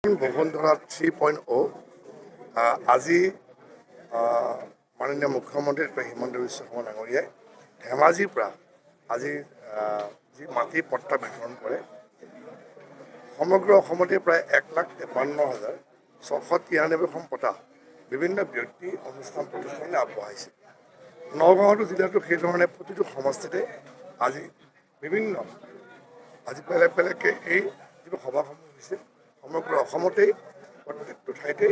বসুন্ধৰা 3.0 আজি মাননীয় মুখ্যমন্ত্ৰী হিমন্ত বিশ্ব শৰ্মা ডাঙৰীয়াই ধেমাজিৰ পৰা আজি যি মাটি পট্টা বিতৰণ কৰে সমগ্ৰ অসমতে প্ৰায় 1,53,693খন পট্টা বিভিন্ন ব্যক্তি অনুষ্ঠান প্ৰতিষ্ঠানলৈ আগবঢ়াইছে। নগাঁৱতো জিলাতো সেইধৰণে প্ৰতিটো সমষ্টিতে আজি বিভিন্ন বেলেগ বেলেগকৈ এই যিবোৰ সভাসমূহ হৈছে সমগ্ৰ অসমতেই প্ৰত্যেকটো ঠাইতে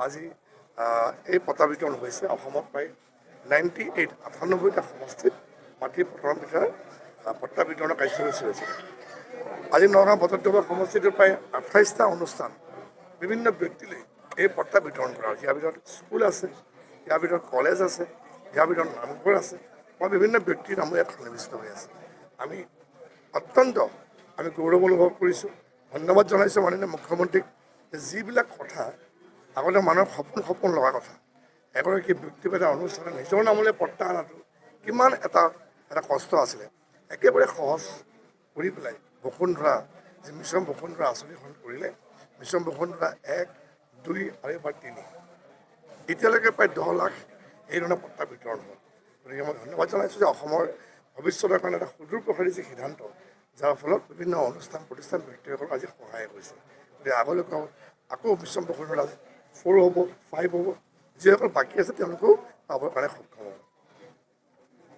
আজি এই পট্টা বিতৰণ হৈছে। অসমত প্ৰায় 98টা সমষ্টিত মাটিৰ পট্টা বিতৰণৰ কাৰ্যসূচী হৈছে। আজি নগাঁও ভট্টদ্ৰৱা সমষ্টিটোৰ প্ৰায় 28টা অনুষ্ঠান বিভিন্ন ব্যক্তিলৈ এই পট্টা বিতৰণ কৰা হৈছে। ইয়াৰ ভিতৰত স্কুল আছে, ইয়াৰ ভিতৰত কলেজ আছে, ইয়াৰ ভিতৰত নামঘৰ আছে, বিভিন্ন ব্যক্তিৰ নামো ইয়াত সন্নিৱিষ্ট হৈ আছে। আমি অত্যন্ত গৌৰৱ অনুভৱ কৰিছোঁ, ধন্যবাদ জনাইছোঁ মাননীয় মুখ্যমন্ত্ৰীক। যিবিলাক কথা আগতে মানুহৰ সপোন লগা কথা, এগৰাকী ব্যক্তিগত অনুষ্ঠানে নিজৰ নামলৈ পট্টা অনাটো কিমান এটা কষ্ট আছিলে, একেবাৰে সহজ কৰি পেলাই বসুন্ধৰা যি মিছন বসুন্ধৰা আঁচনিখন কৰিলে। মিছন বসুন্ধৰা 1, 2 আৰু এবাৰ 3 এতিয়ালৈকে প্ৰায় 10 লাখ এই ধৰণৰ পট্টা বিতৰণ হ'ল। গতিকে মই ধন্যবাদ জনাইছোঁ যে অসমৰ ভৱিষ্যতৰ কাৰণে এটা সুদূৰ প্ৰসাৰী যি সিদ্ধান্ত, যাৰ ফলত বিভিন্ন অনুষ্ঠান প্ৰতিষ্ঠান ব্যক্তিসকলক আজি সহায় হৈছে। গতিকে আগলৈকে আকৌ মিছন বসুন্ধৰা 4 হ'ব, 5 হ'ব, যিসকল বাকী আছে তেওঁলোকেও পাবৰ কাৰণে সক্ষম হ'ব।